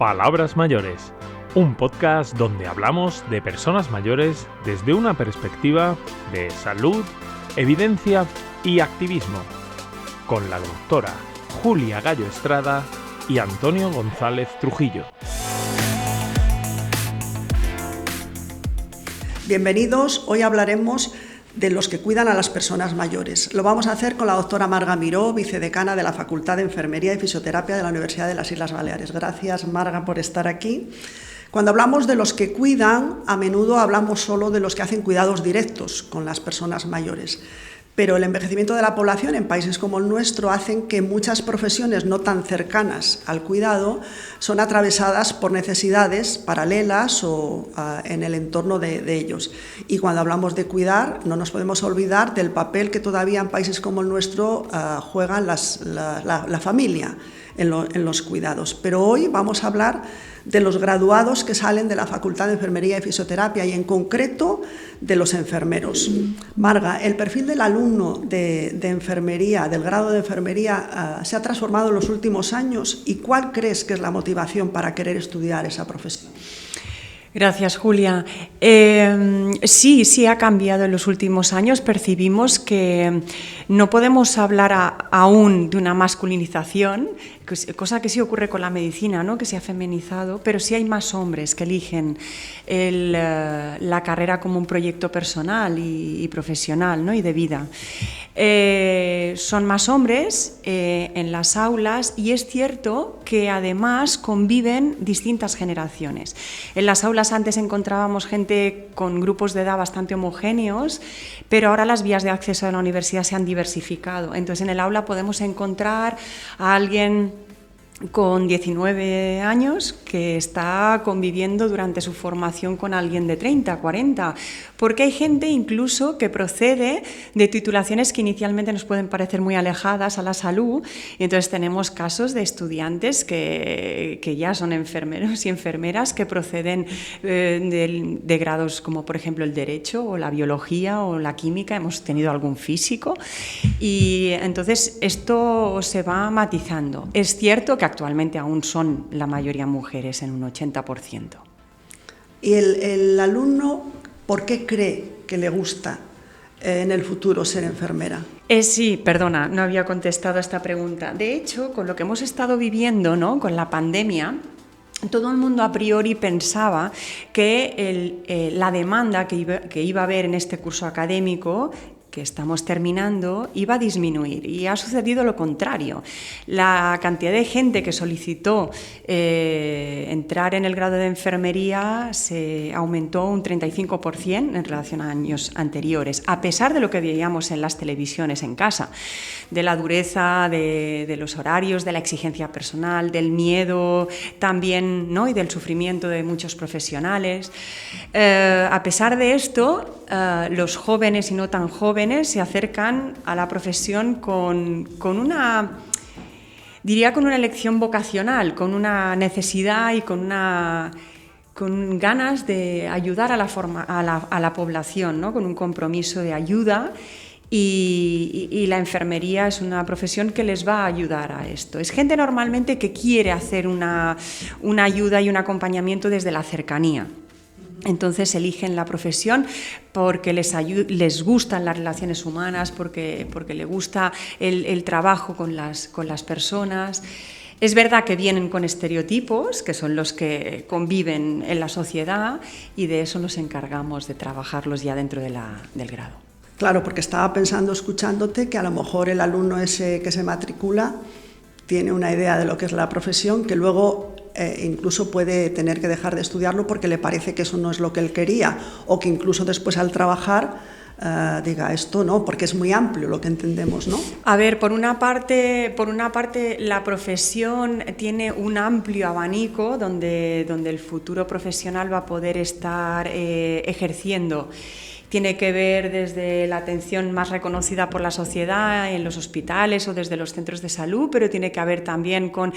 Palabras Mayores, un podcast donde hablamos de personas mayores desde una perspectiva de salud, evidencia y activismo, con la doctora Julia Gallo Estrada y Antonio González Trujillo. Bienvenidos, hoy hablaremos de los que cuidan a las personas mayores. Lo vamos a hacer con la doctora Marga Miró, vicedecana de la Facultad de Enfermería y Fisioterapia de la Universidad de las Islas Baleares. Gracias, Marga, por estar aquí. Cuando hablamos de los que cuidan, a menudo hablamos solo de los que hacen cuidados directos con las personas mayores. Pero el envejecimiento de la población en países como el nuestro hacen que muchas profesiones no tan cercanas al cuidado son atravesadas por necesidades paralelas o en el entorno de ellos. Y cuando hablamos de cuidar, no nos podemos olvidar del papel que todavía en países como el nuestro juegan la familia en los cuidados. Pero hoy vamos a hablar de los graduados que salen de la Facultad de Enfermería y Fisioterapia y en concreto de los enfermeros. Marga, el perfil del alumno de enfermería, del grado de enfermería, se ha transformado en los últimos años y ¿cuál crees que es la motivación para querer estudiar esa profesión? Gracias, Julia. Sí ha cambiado en los últimos años. Percibimos que no podemos hablar aún de una masculinización, cosa que sí ocurre con la medicina, ¿no? Que se ha feminizado, pero sí hay más hombres que eligen la carrera como un proyecto personal y profesional, ¿no? Y de vida. Son más hombres en las aulas y es cierto que además conviven distintas generaciones. En las aulas antes encontrábamos gente con grupos de edad bastante homogéneos, pero ahora las vías de acceso a la universidad se han diversificado. Entonces en el aula podemos encontrar a alguien con 19 años que está conviviendo durante su formación con alguien de 30, 40, porque hay gente incluso que procede de titulaciones que inicialmente nos pueden parecer muy alejadas a la salud, y entonces tenemos casos de estudiantes que ya son enfermeros y enfermeras que proceden de grados como por ejemplo el Derecho o la Biología o la Química, hemos tenido algún físico, y entonces esto se va matizando. Es cierto que actualmente aún son la mayoría mujeres, en un 80%. ¿Y el alumno por qué cree que le gusta en el futuro ser enfermera? Sí, perdona, no había contestado a esta pregunta. De hecho, con lo que hemos estado viviendo, ¿no? Con la pandemia, todo el mundo a priori pensaba que la demanda que iba a haber en este curso académico que estamos terminando iba a disminuir, y ha sucedido lo contrario. La cantidad de gente que solicitó entrar en el grado de enfermería se aumentó un 35% en relación a años anteriores, a pesar de lo que veíamos en las televisiones en casa, de la dureza de los horarios, de la exigencia personal, del miedo también, ¿no? Y del sufrimiento de muchos profesionales. A pesar de esto, los jóvenes y no tan jóvenes se acercan a la profesión con una elección vocacional, con una necesidad y con ganas de ayudar a la población, ¿no? Con un compromiso de ayuda, y la enfermería es una profesión que les va a ayudar a esto. Es gente normalmente que quiere hacer una ayuda y un acompañamiento desde la cercanía. Entonces eligen la profesión porque les gustan las relaciones humanas, porque les gusta el trabajo con las personas. Es verdad que vienen con estereotipos, que son los que conviven en la sociedad, y de eso nos encargamos de trabajarlos ya dentro del grado. Claro, porque estaba pensando, escuchándote, que a lo mejor el alumno ese que se matricula tiene una idea de lo que es la profesión, que luego incluso puede tener que dejar de estudiarlo porque le parece que eso no es lo que él quería, o que incluso después al trabajar diga esto no, porque es muy amplio lo que entendemos, ¿no? A ver, por una parte la profesión tiene un amplio abanico donde el futuro profesional va a poder estar ejerciendo. tiene que ver desde la atención más reconocida por la sociedad en los hospitales o desde los centros de salud, pero tiene que ver también con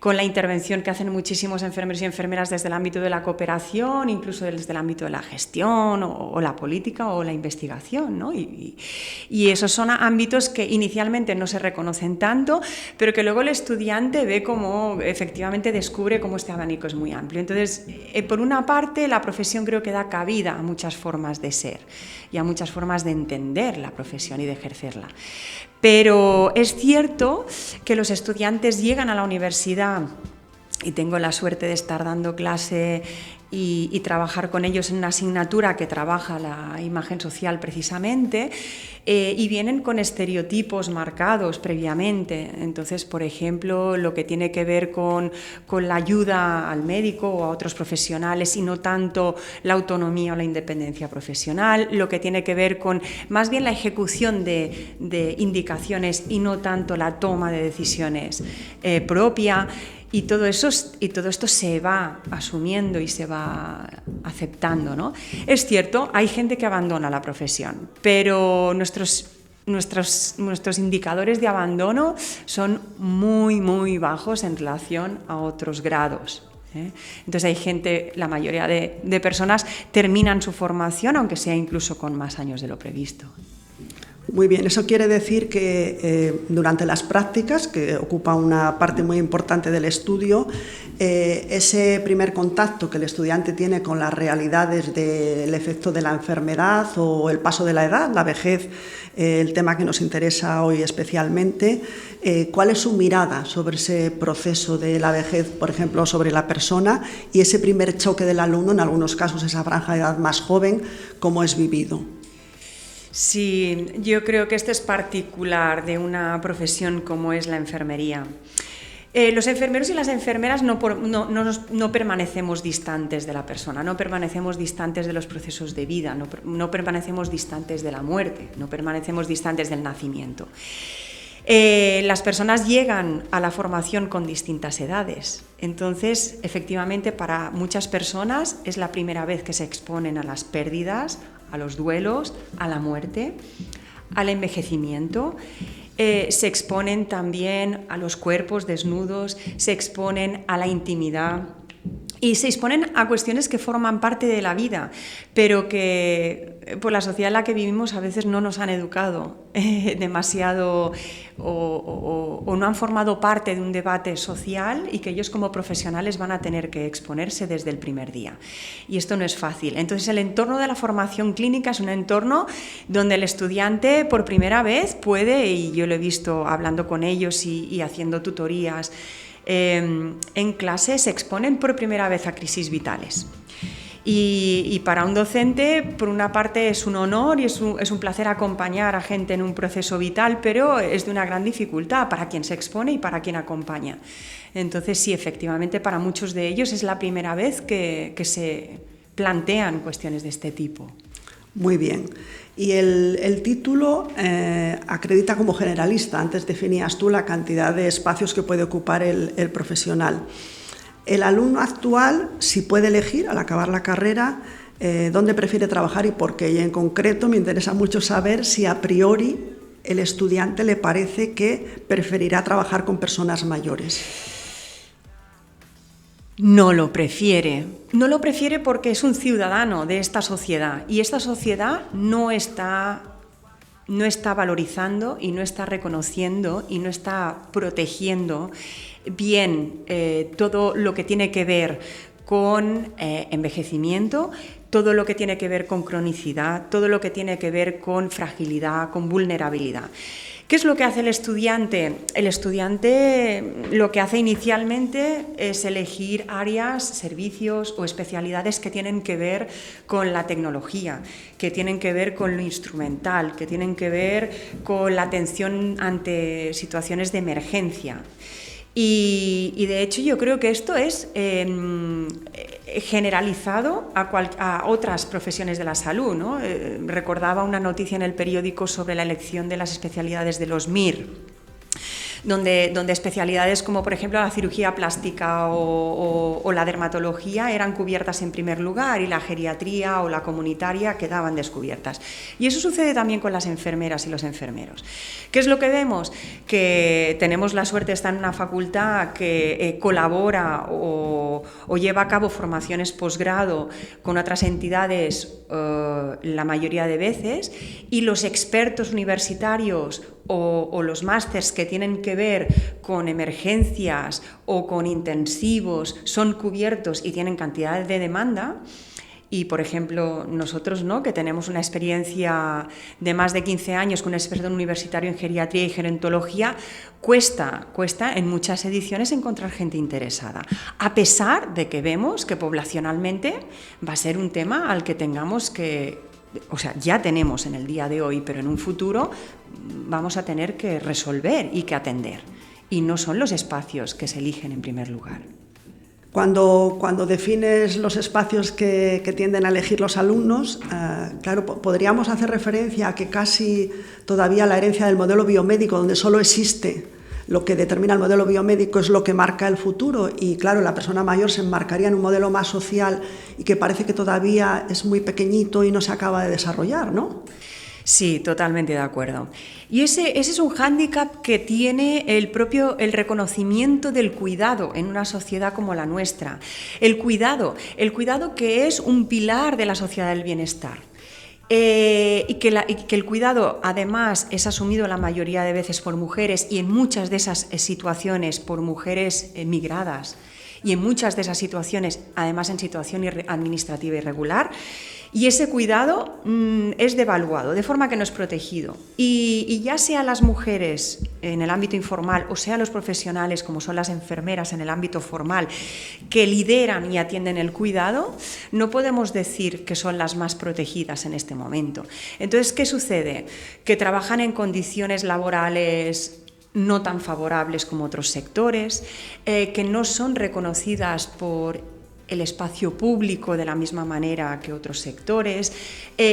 la intervención que hacen muchísimos enfermeros y enfermeras desde el ámbito de la cooperación, incluso desde el ámbito de la gestión o la política o la investigación, ¿no? Y esos son ámbitos que inicialmente no se reconocen tanto, pero que luego el estudiante ve como efectivamente descubre cómo este abanico es muy amplio. Entonces, por una parte, la profesión creo que da cabida a muchas formas de ser y a muchas formas de entender la profesión y de ejercerla. Pero es cierto que los estudiantes llegan a la universidad, y tengo la suerte de estar dando clase y trabajar con ellos en una asignatura que trabaja la imagen social precisamente, y vienen con estereotipos marcados previamente. Entonces, por ejemplo, lo que tiene que ver con la ayuda al médico o a otros profesionales y no tanto la autonomía o la independencia profesional, lo que tiene que ver con más bien la ejecución de indicaciones y no tanto la toma de decisiones propia. Y todo esto se va asumiendo y se va aceptando, ¿no? Es cierto, hay gente que abandona la profesión, pero nuestros indicadores de abandono son muy, muy bajos en relación a otros grados. Entonces hay gente, la mayoría de personas terminan su formación, aunque sea incluso con más años de lo previsto. Muy bien, eso quiere decir que durante las prácticas, que ocupa una parte muy importante del estudio, ese primer contacto que el estudiante tiene con las realidades del efecto de la enfermedad o el paso de la edad, la vejez, el tema que nos interesa hoy especialmente, ¿cuál es su mirada sobre ese proceso de la vejez, por ejemplo, sobre la persona y ese primer choque del alumno, en algunos casos esa franja de edad más joven, cómo es vivido? Sí, yo creo que esto es particular de una profesión como es la enfermería. Los enfermeros y las enfermeras no permanecemos distantes de la persona, no permanecemos distantes de los procesos de vida, no permanecemos distantes de la muerte, no permanecemos distantes del nacimiento. Las personas llegan a la formación con distintas edades. Entonces, efectivamente, para muchas personas es la primera vez que se exponen a las pérdidas, a los duelos, a la muerte, al envejecimiento. Se exponen también a los cuerpos desnudos, se exponen a la intimidad y se exponen a cuestiones que forman parte de la vida, pero que por la sociedad en la que vivimos a veces no nos han educado demasiado o no han formado parte de un debate social y que ellos como profesionales van a tener que exponerse desde el primer día. Y esto no es fácil. Entonces el entorno de la formación clínica es un entorno donde el estudiante por primera vez puede, y yo lo he visto hablando con ellos y haciendo tutorías, en clase se exponen por primera vez a crisis vitales. Y para un docente, por una parte, es un honor y es un placer acompañar a gente en un proceso vital, pero es de una gran dificultad para quien se expone y para quien acompaña. Entonces, sí, efectivamente, para muchos de ellos es la primera vez que se plantean cuestiones de este tipo. Muy bien. Y el título acredita como generalista. Antes definías tú la cantidad de espacios que puede ocupar el profesional. El alumno actual, si puede elegir al acabar la carrera, dónde prefiere trabajar y por qué. Y en concreto me interesa mucho saber si a priori el estudiante le parece que preferirá trabajar con personas mayores. No lo prefiere. No lo prefiere porque es un ciudadano de esta sociedad y esta sociedad no está valorizando y no está reconociendo y no está protegiendo bien todo lo que tiene que ver con envejecimiento, todo lo que tiene que ver con cronicidad, todo lo que tiene que ver con fragilidad, con vulnerabilidad. ¿Qué es lo que hace el estudiante? El estudiante lo que hace inicialmente es elegir áreas, servicios o especialidades que tienen que ver con la tecnología, que tienen que ver con lo instrumental, que tienen que ver con la atención ante situaciones de emergencia. Y de hecho yo creo que esto es generalizado a otras profesiones de la salud, ¿no? Recordaba una noticia en el periódico sobre la elección de las especialidades de los MIR. donde especialidades como por ejemplo la cirugía plástica o la dermatología eran cubiertas en primer lugar y la geriatría o la comunitaria quedaban descubiertas. Y eso sucede también con las enfermeras y los enfermeros. ¿Qué es lo que vemos? Que tenemos la suerte de estar en una facultad que colabora o lleva a cabo formaciones posgrado con otras entidades la mayoría de veces, y los expertos universitarios o los másters que tienen que ver con emergencias o con intensivos son cubiertos y tienen cantidad de demanda. Y, por ejemplo, nosotros, ¿no?, que tenemos una experiencia de más de 15 años con un experto universitario en geriatría y gerontología, cuesta en muchas ediciones encontrar gente interesada, a pesar de que vemos que poblacionalmente va a ser un tema al que tengamos que, o sea, ya tenemos en el día de hoy, pero en un futuro vamos a tener que resolver y que atender. Y no son los espacios que se eligen en primer lugar. Cuando defines los espacios que tienden a elegir los alumnos, claro, podríamos hacer referencia a que casi todavía la herencia del modelo biomédico, donde solo existe lo que determina el modelo biomédico, es lo que marca el futuro, y claro, la persona mayor se enmarcaría en un modelo más social y que parece que todavía es muy pequeñito y no se acaba de desarrollar, ¿no? Sí, totalmente de acuerdo. Y ese es un hándicap que tiene el reconocimiento del cuidado en una sociedad como la nuestra. El cuidado que es un pilar de la sociedad del bienestar. Y que el cuidado además es asumido la mayoría de veces por mujeres, y en muchas de esas situaciones por mujeres migradas, y en muchas de esas situaciones además en situación administrativa irregular. Y ese cuidado es devaluado, de forma que no es protegido. Y ya sea las mujeres en el ámbito informal o sea los profesionales, como son las enfermeras en el ámbito formal, que lideran y atienden el cuidado, no podemos decir que son las más protegidas en este momento. Entonces, ¿qué sucede? Que trabajan en condiciones laborales no tan favorables como otros sectores, que no son reconocidas por el espacio público de la misma manera que otros sectores,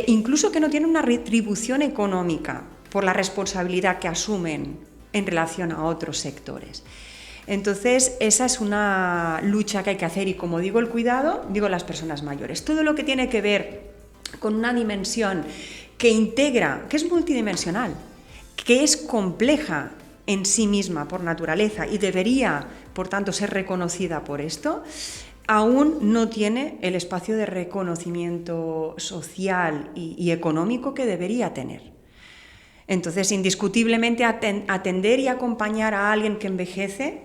incluso que no tienen una retribución económica por la responsabilidad que asumen en relación a otros sectores. Entonces, esa es una lucha que hay que hacer, y como digo el cuidado, digo las personas mayores. Todo lo que tiene que ver con una dimensión que integra, que es multidimensional, que es compleja en sí misma por naturaleza y debería, por tanto, ser reconocida por esto, aún no tiene el espacio de reconocimiento social y económico que debería tener. Entonces, indiscutiblemente, atender y acompañar a alguien que envejece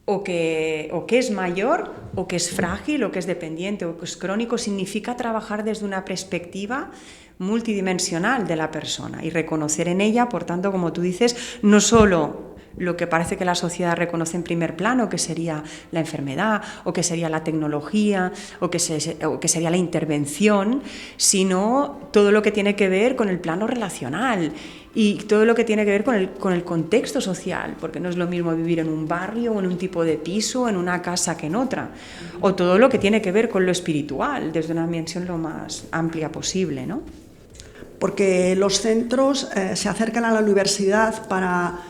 o que es mayor, o que es frágil, o que es dependiente, o que es crónico, significa trabajar desde una perspectiva multidimensional de la persona y reconocer en ella, por tanto, como tú dices, no solo lo que parece que la sociedad reconoce en primer plano, que sería la enfermedad, o que sería la tecnología, o que sería la intervención, sino todo lo que tiene que ver con el plano relacional y todo lo que tiene que ver con el contexto social, porque no es lo mismo vivir en un barrio o en un tipo de piso, en una casa, que en otra, o todo lo que tiene que ver con lo espiritual, desde una dimensión lo más amplia posible, ¿no? Porque los centros se acercan a la universidad para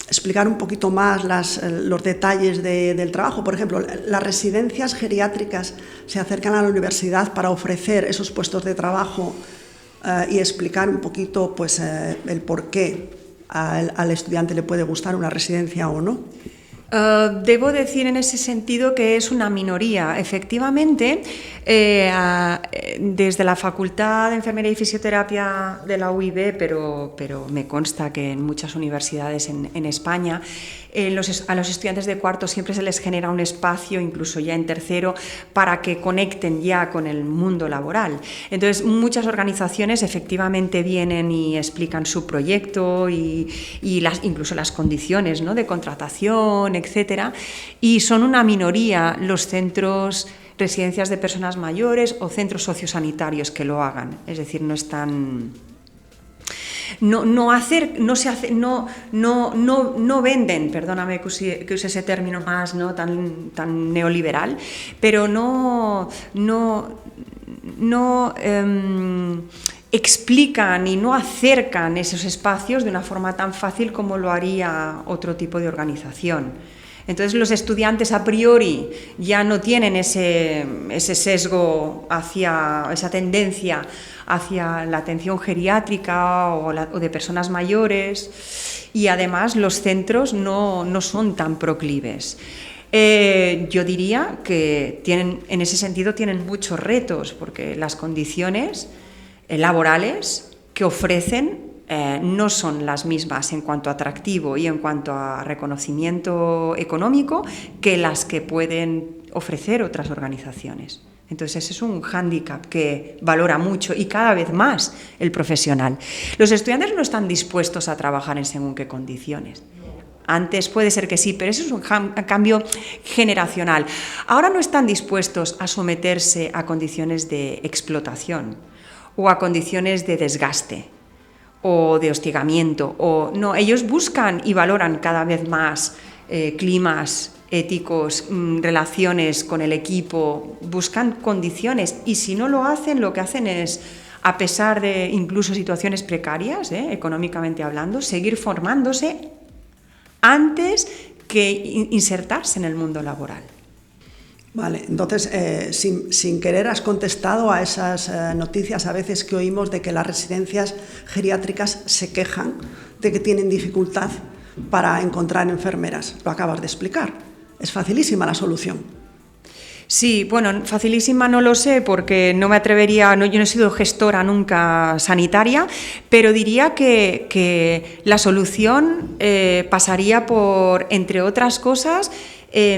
explicar un poquito más los detalles del trabajo. Por ejemplo, las residencias geriátricas se acercan a la universidad para ofrecer esos puestos de trabajo y explicar un poquito, pues, el por qué al estudiante le puede gustar una residencia o no. Debo decir en ese sentido que es una minoría. Efectivamente, desde la Facultad de Enfermería y Fisioterapia de la UIB, pero me consta que en muchas universidades en España, a los estudiantes de cuarto siempre se les genera un espacio, incluso ya en tercero, para que conecten ya con el mundo laboral. Entonces, muchas organizaciones efectivamente vienen y explican su proyecto y incluso las condiciones, ¿no?, de contratación, etcétera, y son una minoría los centros, residencias de personas mayores o centros sociosanitarios que lo hagan. Es decir, no están... No venden, perdóname que use ese término más, ¿no?, tan neoliberal, pero explican y no acercan esos espacios de una forma tan fácil como lo haría otro tipo de organización. Entonces los estudiantes a priori ya no tienen ese sesgo hacia esa tendencia hacia la atención geriátrica o de personas mayores, y además los centros no son tan proclives. Yo diría que en ese sentido tienen muchos retos, porque las condiciones laborales que ofrecen no son las mismas en cuanto a atractivo y en cuanto a reconocimiento económico que las que pueden ofrecer otras organizaciones. Entonces ese es un hándicap que valora mucho y cada vez más el profesional. Los estudiantes no están dispuestos a trabajar en según qué condiciones. Antes puede ser que sí, pero eso es un cambio generacional. Ahora no están dispuestos a someterse a condiciones de explotación o a condiciones de desgaste o de hostigamiento. No, ellos buscan y valoran cada vez más climas éticos, relaciones con el equipo, buscan condiciones, y si no lo hacen, lo que hacen es, a pesar de incluso situaciones precarias, económicamente hablando, seguir formándose antes que insertarse en el mundo laboral. Vale, entonces, sin querer has contestado a esas noticias a veces que oímos de que las residencias geriátricas se quejan de que tienen dificultad para encontrar enfermeras. Lo acabas de explicar. Es facilísima la solución. Sí, bueno, facilísima no lo sé porque no me atrevería, yo no he sido gestora nunca sanitaria, pero diría que la solución pasaría por, entre otras cosas,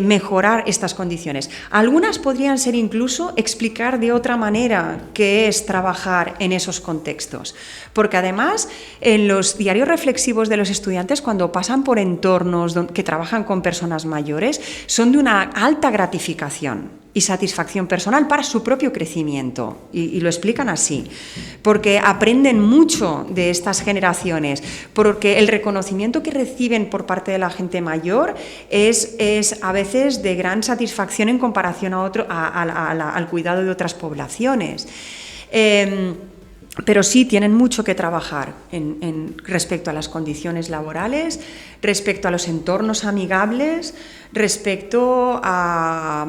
mejorar estas condiciones. Algunas podrían ser incluso explicar de otra manera qué es trabajar en esos contextos, porque además en los diarios reflexivos de los estudiantes, cuando pasan por entornos que trabajan con personas mayores, son de una alta gratificación y satisfacción personal para su propio crecimiento, y lo explican así, porque aprenden mucho de estas generaciones, porque el reconocimiento que reciben por parte de la gente mayor es a veces de gran satisfacción en comparación al cuidado de otras poblaciones. Pero sí tienen mucho que trabajar respecto a las condiciones laborales, respecto a los entornos amigables, respecto a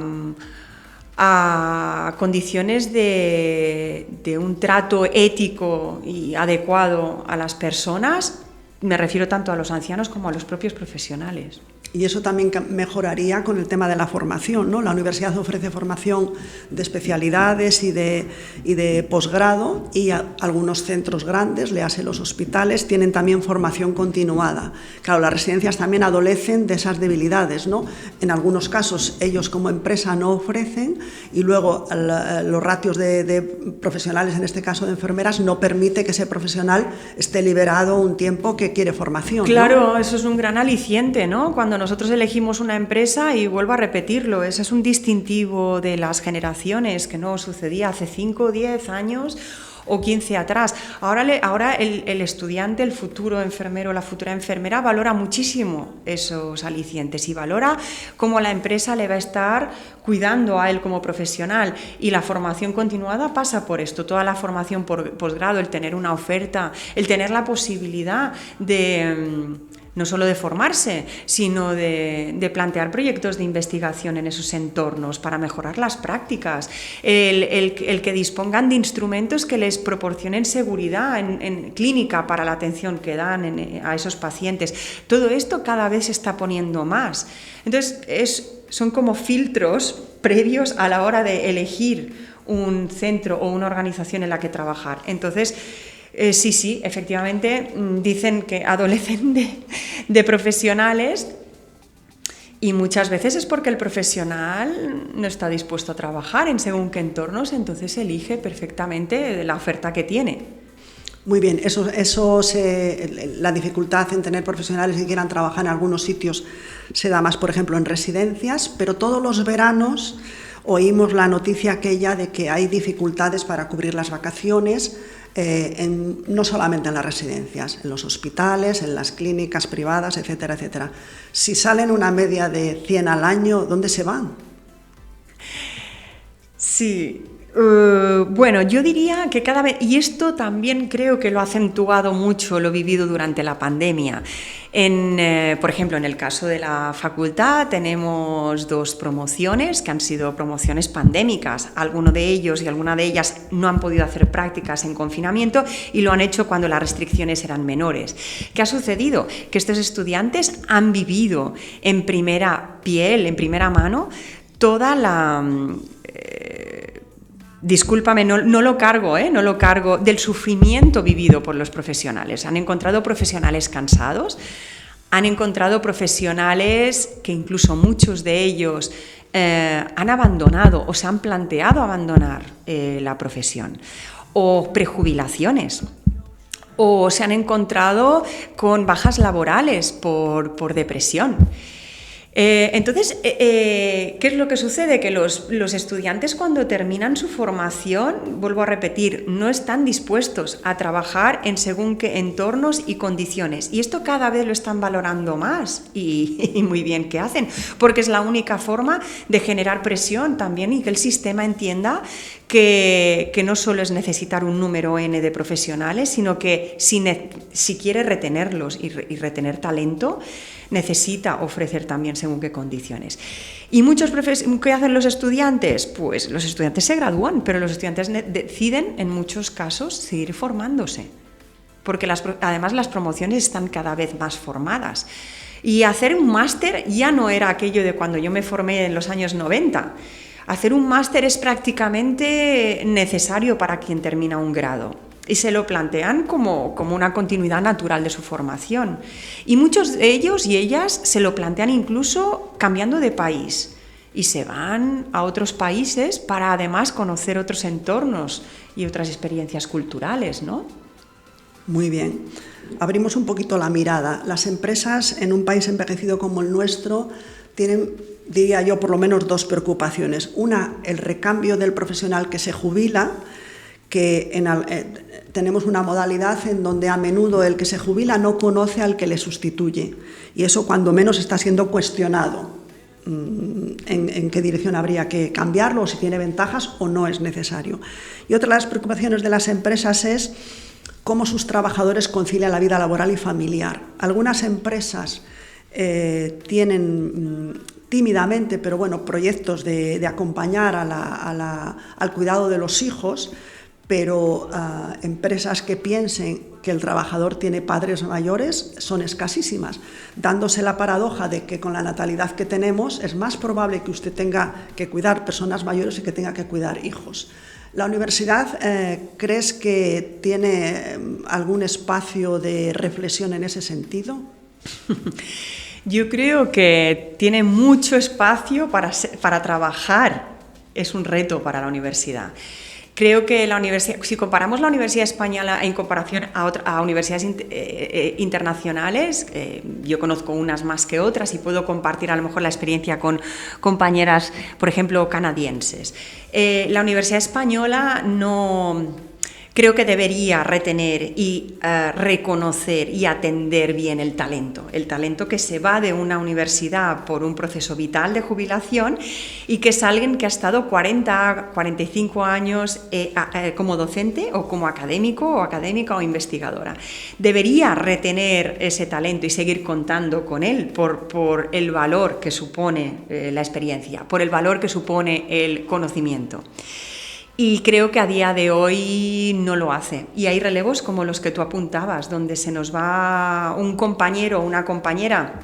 condiciones de un trato ético y adecuado a las personas. Me refiero tanto a los ancianos como a los propios profesionales. Y eso también mejoraría con el tema de la formación, ¿no? La universidad ofrece formación de especialidades y de posgrado, y algunos centros grandes, léase los hospitales, tienen también formación continuada. Claro, las residencias también adolecen de esas debilidades, ¿no? En algunos casos ellos como empresa no ofrecen, y luego los ratios de profesionales, en este caso de enfermeras, no permite que ese profesional esté liberado un tiempo que quiere formación, ¿no? Claro, eso es un gran aliciente, ¿no? Cuando nosotros elegimos una empresa, y vuelvo a repetirlo, ese es un distintivo de las generaciones que no sucedía hace 5, 10 años o 15 atrás. Ahora el estudiante, el futuro enfermero, la futura enfermera valora muchísimo esos alicientes y valora cómo la empresa le va a estar cuidando a él como profesional, y la formación continuada pasa por esto, toda la formación por posgrado, el tener una oferta, el tener la posibilidad de no solo de formarse, sino de plantear proyectos de investigación en esos entornos para mejorar las prácticas, el que dispongan de instrumentos que les proporcionen seguridad en clínica para la atención que dan a esos pacientes. Todo esto cada vez se está poniendo más. Entonces, son como filtros previos a la hora de elegir un centro o una organización en la que trabajar. Entonces, sí, efectivamente, dicen que adolecen de profesionales, y muchas veces es porque el profesional no está dispuesto a trabajar en según qué entornos, entonces elige perfectamente la oferta que tiene. Muy bien, la dificultad en tener profesionales que quieran trabajar en algunos sitios se da más, por ejemplo, en residencias, pero todos los veranos oímos la noticia aquella de que hay dificultades para cubrir las vacaciones, no solamente en las residencias, en los hospitales, en las clínicas privadas, etcétera, etcétera. Si salen una media de 100 al año, ¿dónde se van? Sí. Bueno, yo diría que cada vez, y esto también creo que lo ha acentuado mucho lo vivido durante la pandemia. Por ejemplo, en el caso de la facultad tenemos 2 promociones que han sido promociones pandémicas. Alguno de ellos y alguna de ellas no han podido hacer prácticas en confinamiento y lo han hecho cuando las restricciones eran menores. ¿Qué ha sucedido? Que estos estudiantes han vivido en primera piel, en primera mano, toda la... Discúlpame, no lo cargo del sufrimiento vivido por los profesionales. Han encontrado profesionales cansados, han encontrado profesionales que incluso muchos de ellos han abandonado o se han planteado abandonar la profesión, o prejubilaciones, o se han encontrado con bajas laborales por depresión. Entonces, ¿qué es lo que sucede? Que los estudiantes cuando terminan su formación, vuelvo a repetir, no están dispuestos a trabajar en según qué entornos y condiciones. Y esto cada vez lo están valorando más y muy bien que hacen, porque es la única forma de generar presión también y que el sistema entienda que no solo es necesitar un número N de profesionales, sino que si quiere retenerlos y retener talento, necesita ofrecer también según qué condiciones. ¿Y qué hacen los estudiantes? Pues los estudiantes se gradúan, pero los estudiantes deciden en muchos casos seguir formándose, porque además las promociones están cada vez más formadas. Y hacer un máster ya no era aquello de cuando yo me formé en los años 90. Hacer un máster es prácticamente necesario para quien termina un grado. Y se lo plantean como una continuidad natural de su formación. Y muchos de ellos y ellas se lo plantean incluso cambiando de país. Y se van a otros países para además conocer otros entornos y otras experiencias culturales, ¿no? Muy bien. Abrimos un poquito la mirada. Las empresas en un país envejecido como el nuestro tienen, diría yo, por lo menos 2 preocupaciones. Una, el recambio del profesional que se jubila, que tenemos una modalidad en donde a menudo el que se jubila no conoce al que le sustituye, y eso cuando menos está siendo cuestionado en qué dirección habría que cambiarlo, o si tiene ventajas o no es necesario. Y otra de las preocupaciones de las empresas es cómo sus trabajadores concilian la vida laboral y familiar. Algunas empresas tienen tímidamente, pero bueno, proyectos de acompañar al cuidado de los hijos, pero empresas que piensen que el trabajador tiene padres mayores son escasísimas, dándose la paradoja de que con la natalidad que tenemos es más probable que usted tenga que cuidar personas mayores y que tenga que cuidar hijos. ¿La universidad crees que tiene algún espacio de reflexión en ese sentido? Yo creo que tiene mucho espacio para trabajar. Es un reto para la universidad. Creo que si comparamos la Universidad Española en comparación a universidades internacionales, yo conozco unas más que otras y puedo compartir a lo mejor la experiencia con compañeras, por ejemplo, canadienses. La Universidad Española creo que debería retener y reconocer y atender bien el talento que se va de una universidad por un proceso vital de jubilación y que es alguien que ha estado 45 años como docente o como académico o académica o investigadora. Debería retener ese talento y seguir contando con él por el valor que supone la experiencia, por el valor que supone el conocimiento. Y creo que a día de hoy no lo hace. Y hay relevos como los que tú apuntabas, donde se nos va un compañero o una compañera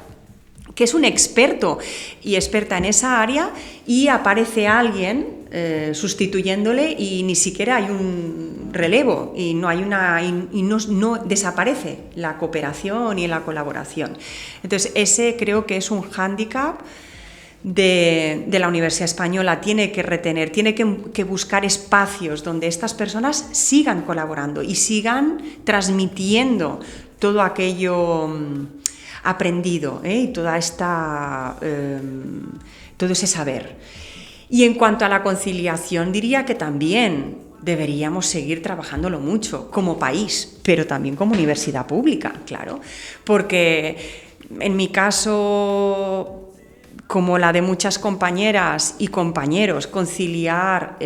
que es un experto y experta en esa área y aparece alguien sustituyéndole y ni siquiera hay un relevo y no desaparece la cooperación y la colaboración. Entonces ese creo que es un hándicap de la Universidad Española. Tiene que retener, tiene que buscar espacios donde estas personas sigan colaborando y sigan transmitiendo todo aquello aprendido y todo ese saber. Y en cuanto a la conciliación, diría que también deberíamos seguir trabajándolo mucho como país, pero también como universidad pública, claro, porque en mi caso como la de muchas compañeras y compañeros, conciliar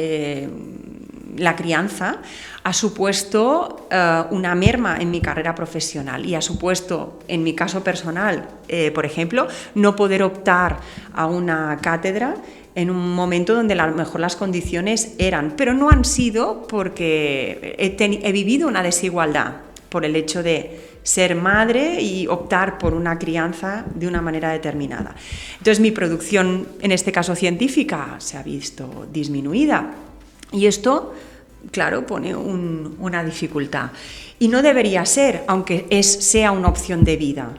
la crianza, ha supuesto una merma en mi carrera profesional y ha supuesto, en mi caso personal, por ejemplo, no poder optar a una cátedra en un momento donde a lo mejor las condiciones eran, pero no han sido porque he vivido una desigualdad por el hecho de ser madre y optar por una crianza de una manera determinada. Entonces mi producción, en este caso científica, se ha visto disminuida y esto, claro, pone una dificultad. Y no debería ser, aunque sea una opción de vida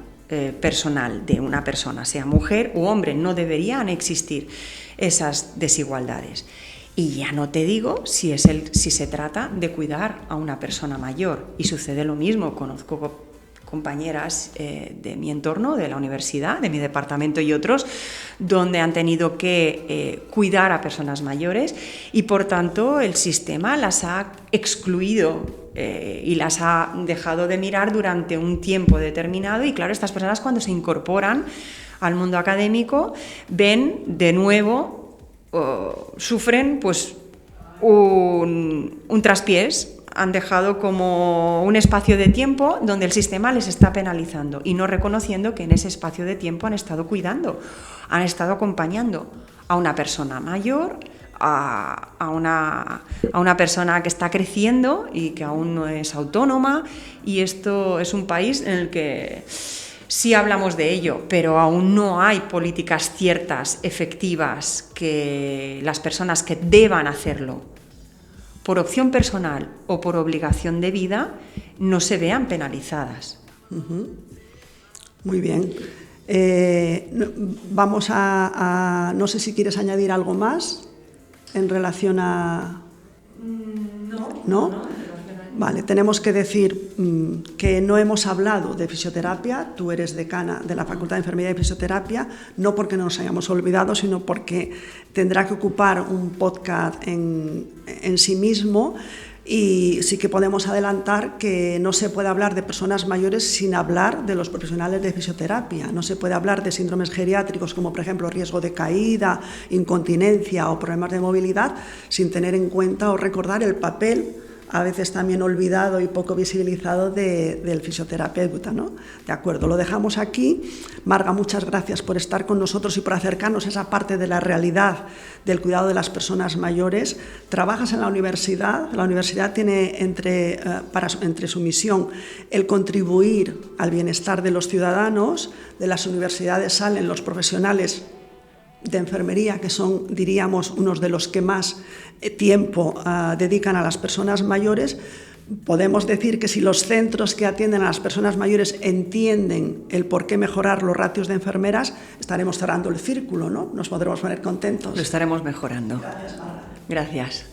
personal de una persona, sea mujer u hombre, no deberían existir esas desigualdades. Y ya no te digo si se trata de cuidar a una persona mayor. Y sucede lo mismo, conozco compañeras de mi entorno, de la universidad, de mi departamento y otros, donde han tenido que cuidar a personas mayores y por tanto el sistema las ha excluido y las ha dejado de mirar durante un tiempo determinado y claro, estas personas cuando se incorporan al mundo académico ven de nuevo, sufren pues un traspiés. Han dejado como un espacio de tiempo donde el sistema les está penalizando y no reconociendo que en ese espacio de tiempo han estado cuidando, han estado acompañando a una persona mayor, a una persona que está creciendo y que aún no es autónoma y esto es un país en el que sí hablamos de ello, pero aún no hay políticas ciertas, efectivas, que las personas que deban hacerlo por opción personal o por obligación de vida, no se vean penalizadas. Muy bien. Vamos a... No sé si quieres añadir algo más en relación a... ¿No? Vale, tenemos que decir que no hemos hablado de fisioterapia, tú eres decana de la Facultad de Enfermería y Fisioterapia, no porque nos hayamos olvidado, sino porque tendrá que ocupar un podcast en sí mismo y sí que podemos adelantar que no se puede hablar de personas mayores sin hablar de los profesionales de fisioterapia, no se puede hablar de síndromes geriátricos como por ejemplo riesgo de caída, incontinencia o problemas de movilidad sin tener en cuenta o recordar el papel a veces también olvidado y poco visibilizado del fisioterapeuta, ¿no? De acuerdo, lo dejamos aquí. Marga, muchas gracias por estar con nosotros y por acercarnos a esa parte de la realidad del cuidado de las personas mayores. Trabajas en la universidad tiene entre su misión el contribuir al bienestar de los ciudadanos. De las universidades salen los profesionales de enfermería, que son, diríamos, unos de los que más tiempo dedican a las personas mayores. Podemos decir que si los centros que atienden a las personas mayores entienden el por qué mejorar los ratios de enfermeras, estaremos cerrando el círculo, ¿no? Nos podremos poner contentos. Lo estaremos mejorando. Gracias, Marga. Gracias.